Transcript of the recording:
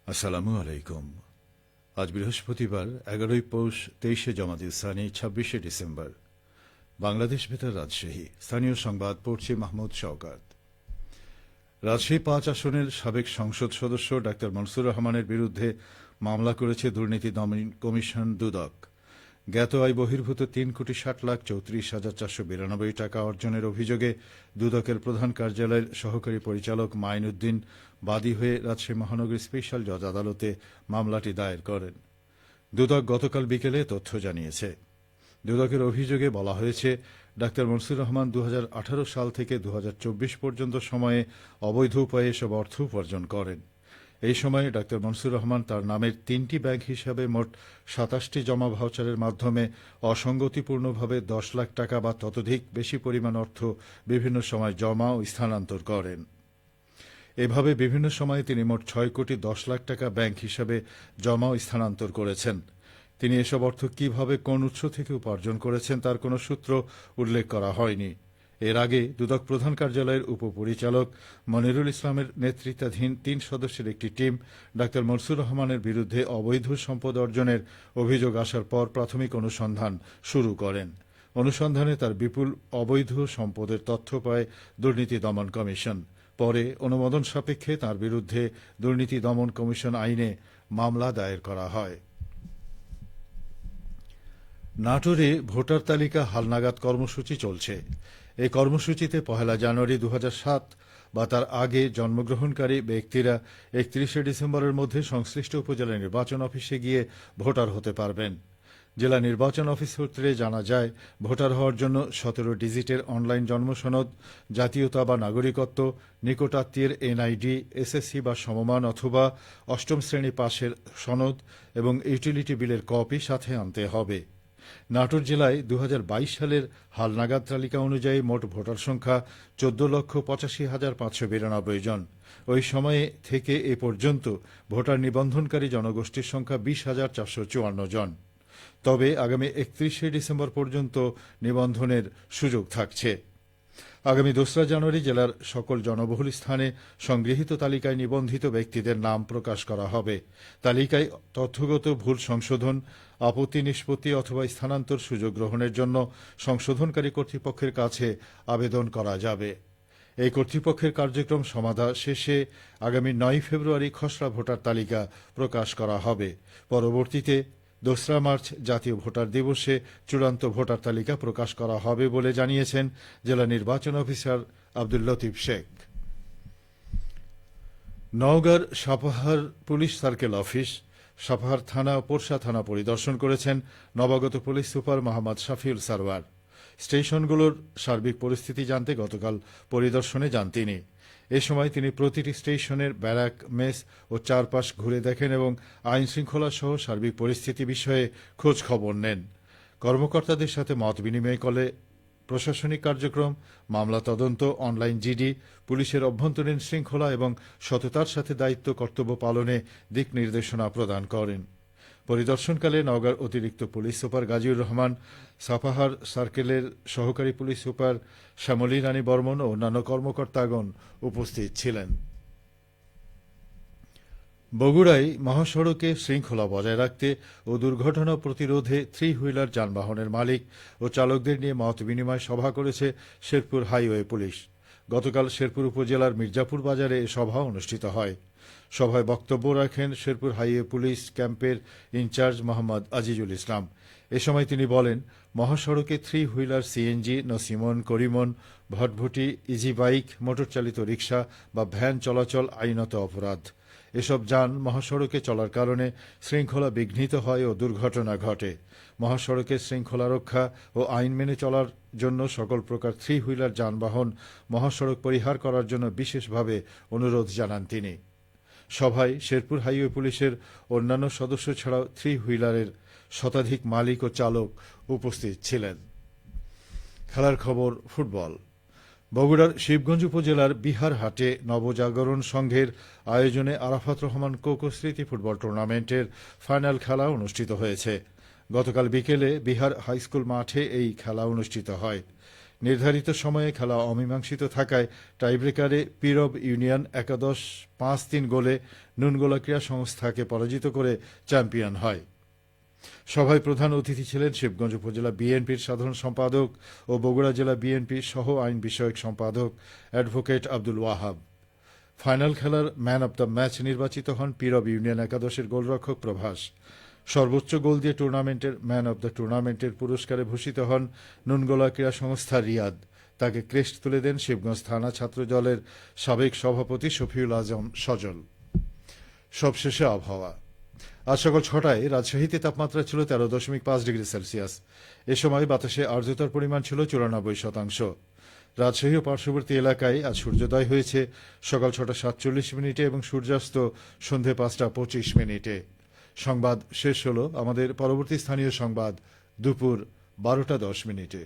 আসসালামু আলাইকুম। আজ বৃহস্পতিবার 11 পৌষ 23 জমাদি সানি 26 ডিসেম্বর। বাংলাদেশ বেতার রাজশাহী। স্থানীয় সংবাদ পড়ছে মাহমুদ শওকত। রাজশাহী 5 আসনের সাবেক সংসদ সদস্য ডাক্তার মনসুর রহমানের বিরুদ্ধে মামলা করেছে দুর্নীতি দমন কমিশন দুদক। জ্ঞাত আয় বহির্ভূত 3,60,34,492 টাকা অর্জনের অভিযোগে দুদকের প্রধান কার্যালয়ের সহকারী পরিচালক মাইনুদ্দিন বাদী হয়ে রাজশাহী মহানগর স্পেশাল জজ আদালতে মামলাটি দায়ের করেন। দুদক গতকাল বিকেলে তথ্য জানিয়েছে। দুদকের অভিযোগে বলা হয়েছে, ডাক্তার মনসুর রহমান 2018 সাল থেকে 2024 পর্যন্ত সময়ে অবৈধ উপায়ে এসব অর্থ উপার্জন করেন। এই সময়ে ডাক্তার মনসুর রহমান তার নামের 3টি ব্যাংক হিসাবে মোট 27টি জমা ভাউচারের মাধ্যমে অসঙ্গতিপূর্ণভাবে 10 লাখ টাকা বা ততোধিক বেশি পরিমাণ অর্থ বিভিন্ন সময় জমা ও স্থানান্তর করেন। এভাবে বিভিন্ন সময়ে তিনি মোট 6 কোটি 10 লাখ টাকা ব্যাংক হিসাবে জমা ও স্থানান্তর করেছেন। তিনি এসব অর্থ কিভাবে কোন উৎস থেকে উপার্জন করেছেন তার কোনো সূত্র উল্লেখ করা হয়নি। এর আগে দুদক প্রধান কার্যালয়ের উপপরিচালক মনিরুল ইসলামের নেতৃত্বাধীন 3 সদস্যের একটি টিম ডাক্তার মনসুর রহমানের বিরুদ্ধে অবৈধ সম্পদ অর্জনের অভিযোগ আসার পর প্রাথমিক অনুসন্ধান শুরু করেন। অনুসন্ধানে তার বিপুল অবৈধ সম্পদের তথ্য পায় দুর্নীতি দমন কমিশন। পরে অনুমোদন সাপেক্ষে তার বিরুদ্ধে দুর্নীতি দমন কমিশন আইনে মামলা দায়ের করা হয়। নাটোরে ভোটার তালিকা হালনাগাদ কর্মসূচি চলছে। এই কর্মসূচিতে 1 জানুয়ারি 2007 বা তার আগে জন্মগ্রহণকারী ব্যক্তিরা 31 ডিসেম্বরের মধ্যে সংশ্লিষ্ট উপজেলা নির্বাচন অফিসে গিয়ে ভোটার হতে পারবেন। জেলা নির্বাচন অফিস সূত্রে জানা যায়, ভোটার হওয়ার জন্য 17 ডিজিটের অনলাইন জন্মসনদ, জাতীয়তা বা নাগরিকত্ব, নিকটাত্মীয়ের এনআইডি, এসএসসি বা সমমান অথবা 8ম শ্রেণী পাশের সনদ এবং ইউটিলিটি বিলের কপি সাথে আনতে হবে। নাটোর জেলায় 2022 সালের হালনাগাদ তালিকা অনুযায়ী মোট ভোটার সংখ্যা 14,85,592 জন। ওই সময়ে থেকে এ পর্যন্ত ভোটার নিবন্ধনকারী জনগোষ্ঠীর সংখ্যা 20,454 জন। তবে আগামী 31 ডিসেম্বর পর্যন্ত নিবন্ধনের সুযোগ থাকছে। আগামী 2 জানুয়ারি জেলার সকল জনবহুল স্থানে সংগৃহীত তালিকায় নিবন্ধিত ব্যক্তিদের নাম প্রকাশ করা হবে। তালিকায় তথ্যগত ভুল সংশোধন, আপত্তি নিষ্পত্তি অথবা স্থানান্তর সুযোগ গ্রহণের জন্য সংশোধনকারী কর্তৃপক্ষের কাছে আবেদন করা যাবে। এই কর্তৃপক্ষের কার্যক্রম সমাধা শেষে আগামী 9 ফেব্রুয়ারি খসড়া ভোটার তালিকা প্রকাশ করা হবে। পরবর্তীতে 2 মার্চ জাতীয় ভোটার দিবসে চূড়ান্ত ভোটার তালিকা প্রকাশ করা হবে বলে জানিয়েছেন জেলা নির্বাচন অফিসার আব্দুল লতিফ শেখ। নওগাঁর Sapahar police circle office, Sapahar থানা ও পোরশা থানা পরিদর্শন করেছেন নবাগত পুলিশ সুপার মোহাম্মদ শাফিউল সারওয়ার। স্টেশনগুলোর সার্বিক পরিস্থিতি জানতে গতকাল পরিদর্শনে যান তিনি। এ সময় তিনি প্রতিটি স্টেশনের ব্যারাক, মেস ও চারপাশ ঘুরে দেখেন এবং আইন শৃঙ্খলা সহ সার্বিক পরিস্থিতি বিষয়ে খোঁজ খবর নেন। কর্মকর্তাদের সাথে মত বিনিময় করে প্রশাসনিক কার্যক্রম, মামলা তদন্ত, অনলাইন জিডি, পুলিশের অভ্যন্তরীণ শৃঙ্খলা এবং সততার সাথে দায়িত্ব কর্তব্য পালনে দিক নির্দেশনা প্রদান করেন। পরিদর্শনকালে নওগাঁর অতিরিক্ত পুলিশ সুপার গাজীউর রহমান, সাপাহার সার্কেলের সহকারী পুলিশ সুপার শ্যামলী রানী বর্মন ও অন্যান্য কর্মকর্তাগণ উপস্থিত ছিলেন। বগুড়ায় মহাসড়কে শৃঙ্খলা বজায় রাখতে ও দুর্ঘটনা প্রতিরোধে 3 হুইলার যানবাহনের মালিক ও চালকদের নিয়ে মত বিনিময় সভা করেছে শেরপুর হাইওয়ে পুলিশ। গতকাল শেরপুর উপজেলার মির্জাপুর বাজারে এ সভা অনুষ্ঠিত হয়। সভায় বক্তব্য রাখেন শেরপুর হাইওয়ে পুলিশ ক্যাম্পের ইনচার্জ মোহাম্মদ আজিজুল ইসলাম। এ সময় তিনি বলেন, মহাসড়কে 3 হুইলার, সিএনজি, নসিমন, করিমন, ভটভটি, ইজি বাইক, মোটরচালিত রিকশা বা ভ্যান চলাচল আইনত অপরাধ। এসব যান মহাসড়কে চলার কারণে শৃঙ্খলা বিঘ্নিত হয় ও দুর্ঘটনা ঘটে। মহাসড়কের শৃঙ্খলা রক্ষা ও আইন মেনে চলার জন্য সকল প্রকার 3 হুইলার যানবাহন মহাসড়ক পরিহার করার জন্য বিশেষভাবে অনুরোধ জানান তিনি। সভায় শেরপুর হাইওয়ে পুলিশের অন্যান্য সদস্য ছাড়াও 3 হুইলারের শতাধিক মালিক ও চালক উপস্থিত ছিলেন। খেলার খবর, ফুটবল। বগুড়ার শিবগঞ্জ উপজেলার বিহারহাটে নবজাগরণ সংঘের আয়োজনে আরাফাত রহমান কোকো স্মৃতি ফুটবল টুর্নামেন্টের ফাইনাল খেলা অনুষ্ঠিত হয়েছে। গতকাল বিকেলে বিহার হাইস্কুল মাঠে এই খেলা অনুষ্ঠিত হয়। নির্ধারিত সময়ে খেলা অমীমাংসিত থাকায় টাইব্রেকারে পীরব ইউনিয়ন একাদশ ৫-৩ গোলে নুনগোলা ক্রীড়া সংস্থাকে পরাজিত করে চ্যাম্পিয়ন হয়। সভায় প্রধান অতিথি ছিলেন শিবগঞ্জ উপজেলা বিএনপির সাধারণ সম্পাদক ও বগুড়া জেলা বিএনপির সহ আইন বিষয়ক সম্পাদক অ্যাডভোকেট আব্দুল ওয়াহাব। ফাইনাল খেলার ম্যান অব দ্য ম্যাচ নির্বাচিত হন পীরব ইউনিয়ন একাদশের গোলরক্ষক প্রভাস। সর্বোচ্চ গোল দিয়ে টুর্নামেন্টের ম্যান অব দ্য টুর্নামেন্টের পুরস্কারে ভূষিত হন নুনগোলা ক্রীড়া সংস্থা রিয়াদ। তাকে ক্রেস্ট তুলে দেন শিবগঞ্জ থানা ছাত্র দলের সাবেক সভাপতি শফিউল আজম সজল। সবশেষে আবহাওয়া। আজ সকাল ৬টায় রাজশাহীতে তাপমাত্রা ছিল ১৩.৫ ডিগ্রি সেলসিয়াস। এ সময় বাতাসে আর্দ্রতার পরিমাণ ছিল ৯৪%। রাজশাহী ও পার্শ্ববর্তী এলাকায় আজ সূর্যোদয় হয়েছে সকাল ৬টা ৪৭ এবং সূর্যাস্ত সন্ধে ৫টা ২৫। সংবাদ শেষ হল। আমাদের পরবর্তী স্থানীয় সংবাদ দুপুর ১২টা ১০।